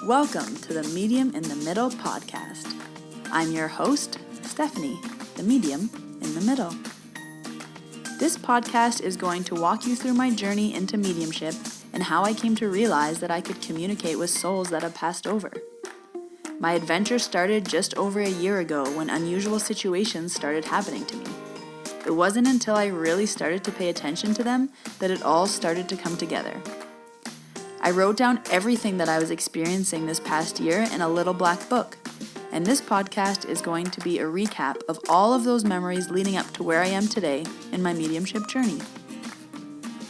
Welcome to the Medium in the Middle podcast. I'm your host, Stephanie, the medium in the middle. This podcast is going to walk you through my journey into mediumship and how I came to realize that I could communicate with souls that have passed over. My adventure started just over a year ago when unusual situations started happening to me. It wasn't until I really started to pay attention to them that it all started to come together. I wrote down everything that I was experiencing this past year in a little black book, and this podcast is going to be a recap of all of those memories leading up to where I am today in my mediumship journey.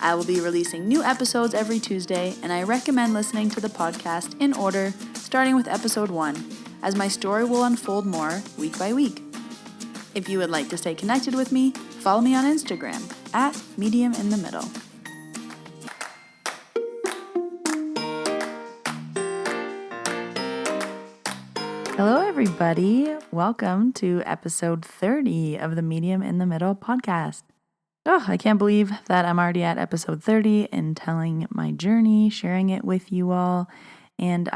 I will be releasing new episodes every Tuesday, and I recommend listening to the podcast in order, starting with episode 1, as my story will unfold more week by week. If you would like to stay connected with me, follow me on Instagram at mediuminthemiddle. Hello, everybody. Welcome to episode 30 of the Medium in the Middle podcast. Oh, I can't believe that I'm already at episode 30 and telling my journey, sharing it with you all. And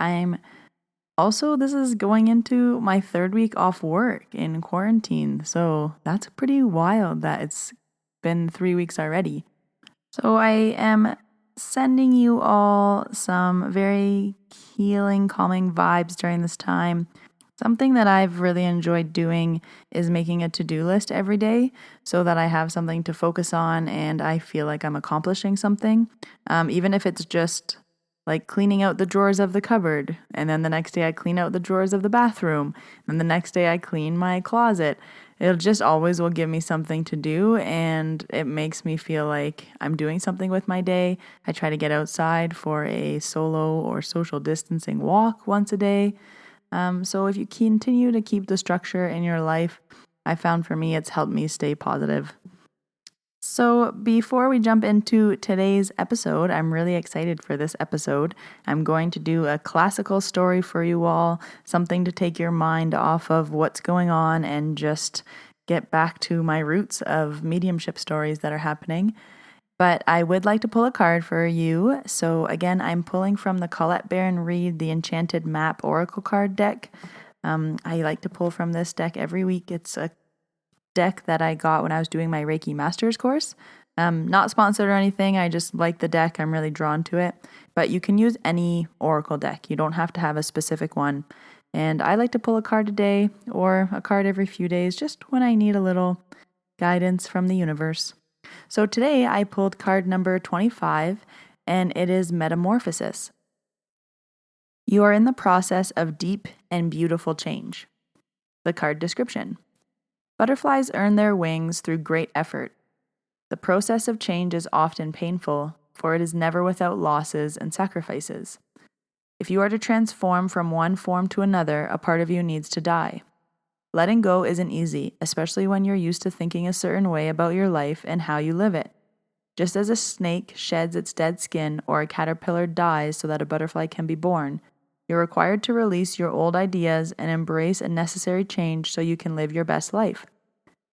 this is going into my third week off work in quarantine. So that's pretty wild that it's been 3 weeks already. So I am sending you all some very healing, calming vibes during this time. Something that I've really enjoyed doing is making a to-do list every day so that I have something to focus on and I feel like I'm accomplishing something. Even if it's just like cleaning out the drawers of the cupboard, and then the next day I clean out the drawers of the bathroom, and the next day I clean my closet. It just always will give me something to do, and it makes me feel like I'm doing something with my day. I try to get outside for a solo or social distancing walk once a day. So if you continue to keep the structure in your life, I found for me it's helped me stay positive. So before we jump into today's episode, I'm really excited for this episode. I'm going to do a classical story for you all, something to take your mind off of what's going on and just get back to my roots of mediumship stories that are happening. But I would like to pull a card for you. So again, I'm pulling from the Colette Baron Reid, the Enchanted Map Oracle card deck. I like to pull from this deck every week. It's a deck that I got when I was doing my Reiki Masters course. Not sponsored or anything. I just like the deck. I'm really drawn to it. But you can use any Oracle deck. You don't have to have a specific one. And I like to pull a card a day or a card every few days, just when I need a little guidance from the universe. So today I pulled card number 25, and it is Metamorphosis. You are in the process of deep and beautiful change. The card description. Butterflies earn their wings through great effort. The process of change is often painful, for it is never without losses and sacrifices. If you are to transform from one form to another, a part of you needs to die. Letting go isn't easy, especially when you're used to thinking a certain way about your life and how you live it. Just as a snake sheds its dead skin or a caterpillar dies so that a butterfly can be born, you're required to release your old ideas and embrace a necessary change so you can live your best life.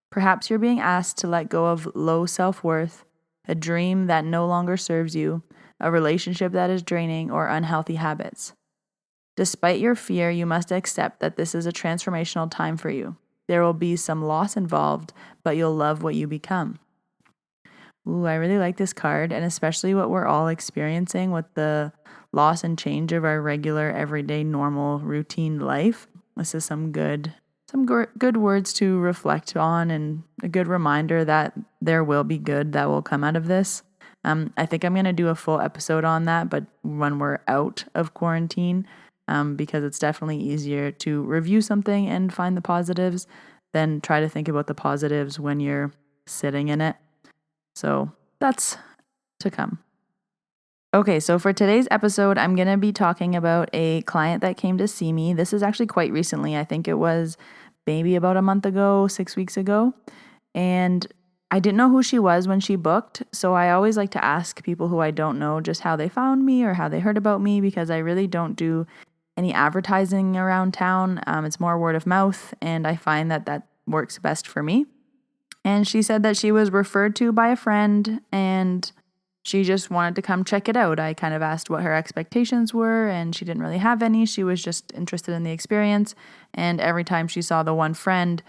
Perhaps you're being asked to let go of low self-worth, a dream that no longer serves you, a relationship that is draining, or unhealthy habits. Despite your fear, you must accept that this is a transformational time for you. There will be some loss involved, but you'll love what you become. Ooh, I really like this card, and especially what we're all experiencing with the loss and change of our regular, everyday, normal, routine life. This is some good words to reflect on, and a good reminder that there will be good that will come out of this. I think I'm going to do a full episode on that, but when we're out of quarantine, because it's definitely easier to review something and find the positives than try to think about the positives when you're sitting in it. So that's to come. Okay, so for today's episode, I'm going to be talking about a client that came to see me. This is actually quite recently. I think it was maybe about a month ago, 6 weeks ago. And I didn't know who she was when she booked, so I always like to ask people who I don't know just how they found me or how they heard about me, because I really don't do any advertising around town. It's more word of mouth, and I find that works best for me. And she said that she was referred to by a friend, and she just wanted to come check it out. I kind of asked what her expectations were, and she didn't really have any. She was just interested in the experience. And every time she saw the one friend,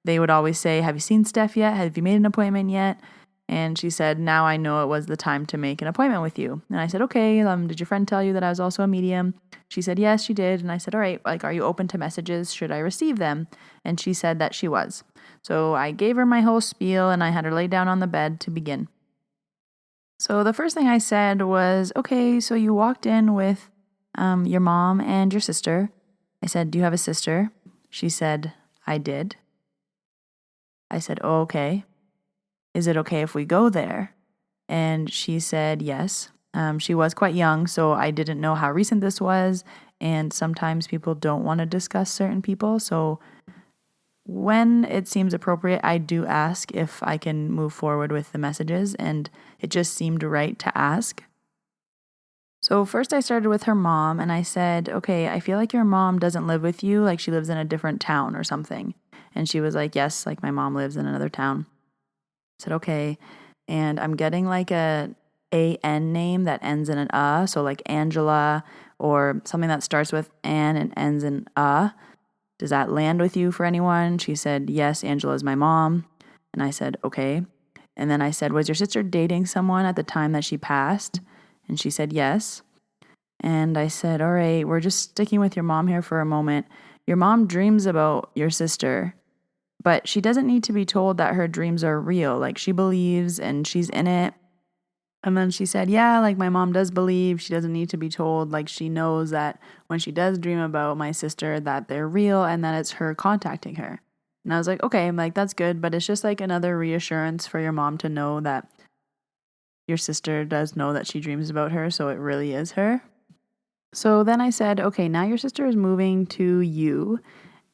they would always say, "Have you seen Steph yet? Have you made an appointment yet?" And she said, "Now I know it was the time to make an appointment with you." And I said, "Okay, did your friend tell you that I was also a medium?" She said, "Yes, she did." And I said, "All right, are you open to messages? Should I receive them?" And she said that she was. So I gave her my whole spiel, and I had her lay down on the bed to begin. So the first thing I said was, "Okay, so you walked in with your mom and your sister." I said, "Do you have a sister?" She said, "I did." I said, "Oh, okay. Is it okay if we go there?" And she said, "Yes." She was quite young, so I didn't know how recent this was. And sometimes people don't want to discuss certain people. So when it seems appropriate, I do ask if I can move forward with the messages, and it just seemed right to ask. So first I started with her mom, and I said, "Okay, I feel like your mom doesn't live with you, like she lives in a different town or something." And she was like, "Yes, like my mom lives in another town." I said, "Okay." And I'm getting like a AN name that ends in an so like Angela or something that starts with an and ends in Does that land with you for anyone? She said, "Yes, Angela is my mom." And I said, "Okay." And then I said, "Was your sister dating someone at the time that she passed?" And she said, "Yes." And I said, "All right, we're just sticking with your mom here for a moment. Your mom dreams about your sister, but she doesn't need to be told that her dreams are real. Like she believes and she's in it." And then she said, "Yeah, like my mom does believe. She doesn't need to be told. Like she knows that when she does dream about my sister, that they're real and that it's her contacting her." And I was like, "Okay, I'm like, that's good, but it's just like another reassurance for your mom to know that your sister does know that she dreams about her, so it really is her." So then I said, "Okay, now your sister is moving to you,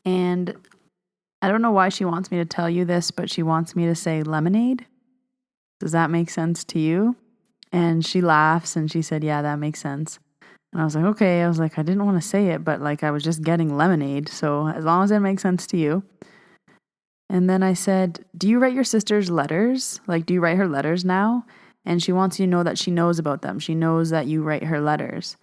and I don't know why she wants me to tell you this, but she wants me to say lemonade. Does that make sense to you?" And she laughs and she said, "Yeah, that makes sense." And I was like, "Okay." I was like, I didn't want to say it, but like I was just getting lemonade. So as long as it makes sense to you. And then I said, "Do you write your sister's letters? Like, do you write her letters now?" And she wants you to know that she knows about them. She knows that you write her letters.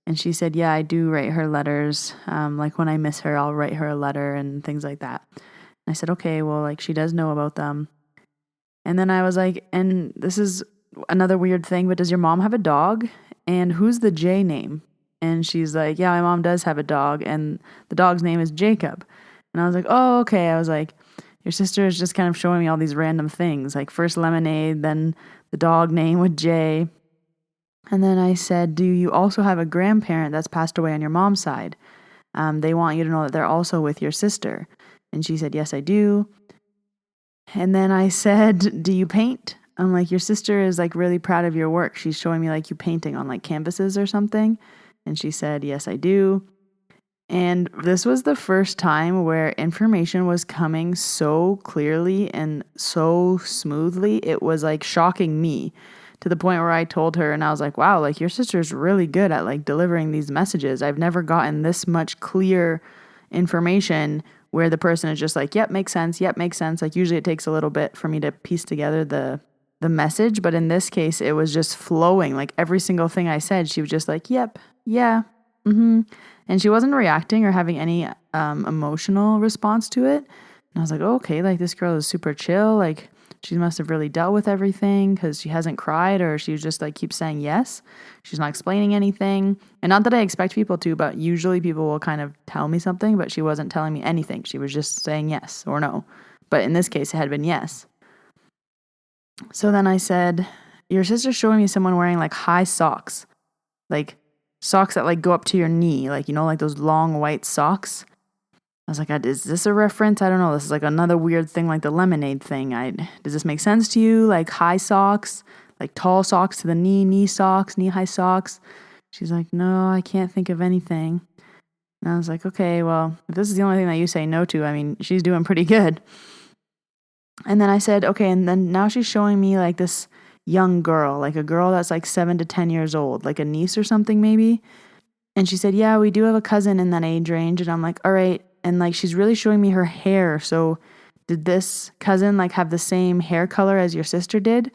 And she said, "Yeah, I do write her letters. Like when I miss her, I'll write her a letter and things like that." And I said, "Okay, well, like she does know about them." And then I was like, "And this is another weird thing, but does your mom have a dog? And who's the J name?" And she's like, "Yeah, my mom does have a dog, and the dog's name is Jacob." And I was like, "Oh, okay." I was like, your sister is just kind of showing me all these random things, like first lemonade, then the dog name with J. And then I said, "Do you also have a grandparent that's passed away on your mom's side? They want you to know that they're also with your sister." And she said, "Yes, I do." And then I said, "Do you paint?" I'm like, "Your sister is like really proud of your work. She's showing me like you painting on like canvases or something." And she said, "Yes, I do." And this was the first time where information was coming so clearly and so smoothly. It was like shocking me to the point where I told her, and I was like, "Wow, like your sister's really good at like delivering these messages. I've never gotten this much clear information where the person is just like, 'Yep, makes sense. Yep, makes sense.' Like usually it takes a little bit for me to piece together the message, but in this case it was just flowing. Like every single thing I said, she was just like, 'Yep, yeah, mm-hmm.'" And she wasn't reacting or having any emotional response to it. And I was like, oh, "Okay, like this girl is super chill. Like she must have really dealt with everything because she hasn't cried, or she just like keeps saying yes. She's not explaining anything." And not that I expect people to, but usually people will kind of tell me something, but she wasn't telling me anything. She was just saying yes or no. But in this case, it had been yes. So then I said, "Your sister's showing me someone wearing like high socks, like socks that like go up to your knee, like, you know, like those long white socks." I was like, "Is this a reference? I don't know. This is like another weird thing, like the lemonade thing. Does this make sense to you? Like high socks, like tall socks to the knee socks, knee high socks?" She's like, "No, I can't think of anything." And I was like, "Okay, well, if this is the only thing that you say no to, I mean, she's doing pretty good." And then I said, "Okay," and then now she's showing me like this young girl, like a girl that's like 7 to 10 years old, like a niece or something maybe. And she said, "Yeah, we do have a cousin in that age range." And I'm like, "All right." And like she's really showing me her hair. So did this cousin like have the same hair color as your sister did?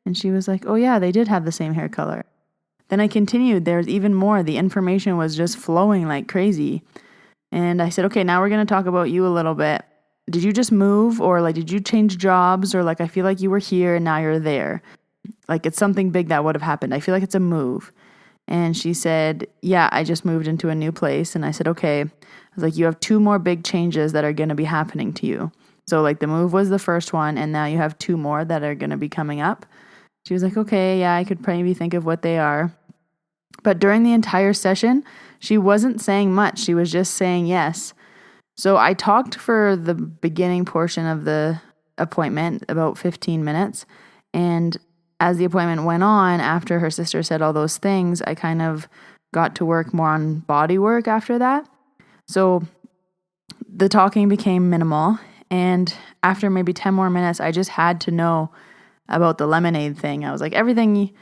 And she was like, oh yeah, they did have the same hair color. Then I continued. There's even more. The information was just flowing like crazy. And I said, okay, now we're going to talk about you a little bit. Did you just move, or like, did you change jobs, or like, I feel like you were here and now you're there? Like, it's something big that would have happened. I feel like it's a move. And she said, yeah, I just moved into a new place. And I said, okay. I was like, you have 2 more big changes that are going to be happening to you. So like the move was the first one, and now you have 2 more that are going to be coming up. She was like, okay, yeah, I could maybe think of what they are. But during the entire session, she wasn't saying much. She was just saying yes. So I talked for the beginning portion of the appointment, about 15 minutes. And as the appointment went on, after her sister said all those things, I kind of got to work more on body work after that. So the talking became minimal. And after maybe 10 more minutes, I just had to know about the lemonade thing. I was like, everything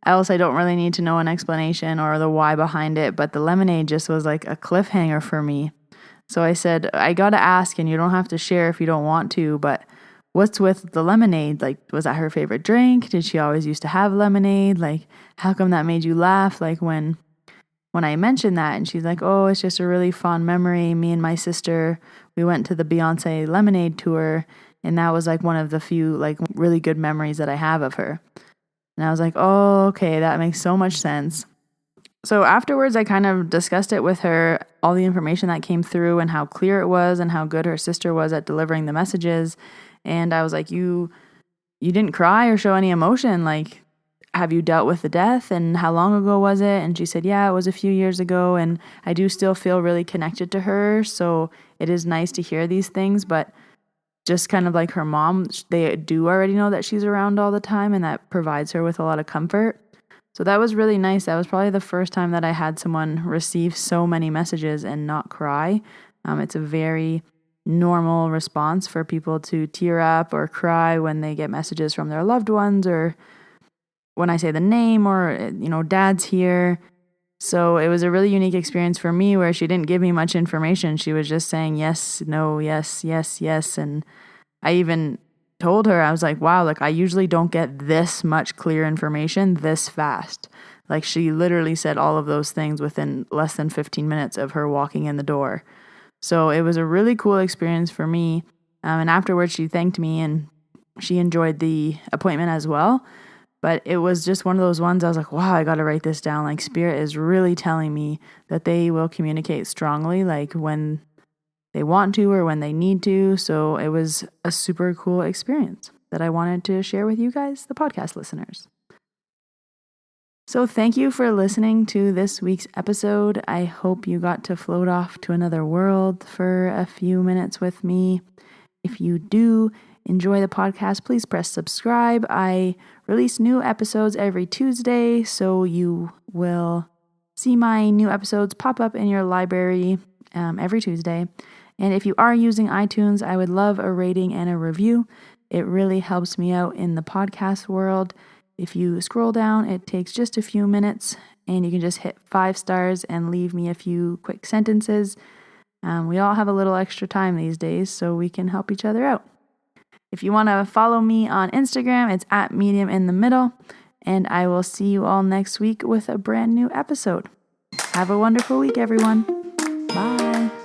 else, I don't really need to know an explanation or the why behind it. But the lemonade just was like a cliffhanger for me. So I said, I got to ask, and you don't have to share if you don't want to, but what's with the lemonade? Like, was that her favorite drink? Did she always used to have lemonade? Like, how come that made you laugh? Like when I mentioned that, and she's like, oh, it's just a really fond memory. Me and my sister, we went to the Beyonce lemonade tour, and that was like one of the few like really good memories that I have of her. And I was like, oh, okay, that makes so much sense. So afterwards, I kind of discussed it with her, all the information that came through and how clear it was and how good her sister was at delivering the messages. And I was like, you didn't cry or show any emotion. Like, have you dealt with the death, and how long ago was it? And she said, yeah, it was a few years ago. And I do still feel really connected to her. So it is nice to hear these things, but just kind of like her mom, they do already know that she's around all the time, and that provides her with a lot of comfort. So that was really nice. That was probably the first time that I had someone receive so many messages and not cry. It's a very normal response for people to tear up or cry when they get messages from their loved ones, or when I say the name, or, dad's here. So it was a really unique experience for me, where she didn't give me much information. She was just saying yes, no, yes, yes, yes. And I even told her, I was like, wow, like I usually don't get this much clear information this fast. Like, she literally said all of those things within less than 15 minutes of her walking in the door. So it was a really cool experience for me. And afterwards, she thanked me, and she enjoyed the appointment as well. But it was just one of those ones I was like, wow, I got to write this down. Like, Spirit is really telling me that they will communicate strongly, like when they want to or when they need to. So it was a super cool experience that I wanted to share with you guys, the podcast listeners. So thank you for listening to this week's episode. I hope you got to float off to another world for a few minutes with me. If you do enjoy the podcast, please press subscribe. I release new episodes every Tuesday, so you will see my new episodes pop up in your library every Tuesday. And if you are using iTunes, I would love a rating and a review. It really helps me out in the podcast world. If you scroll down, it takes just a few minutes, and you can just hit 5 stars and leave me a few quick sentences. We all have a little extra time these days, so we can help each other out. If you want to follow me on Instagram, it's at Medium in the Middle, and I will see you all next week with a brand new episode. Have a wonderful week, everyone. Bye.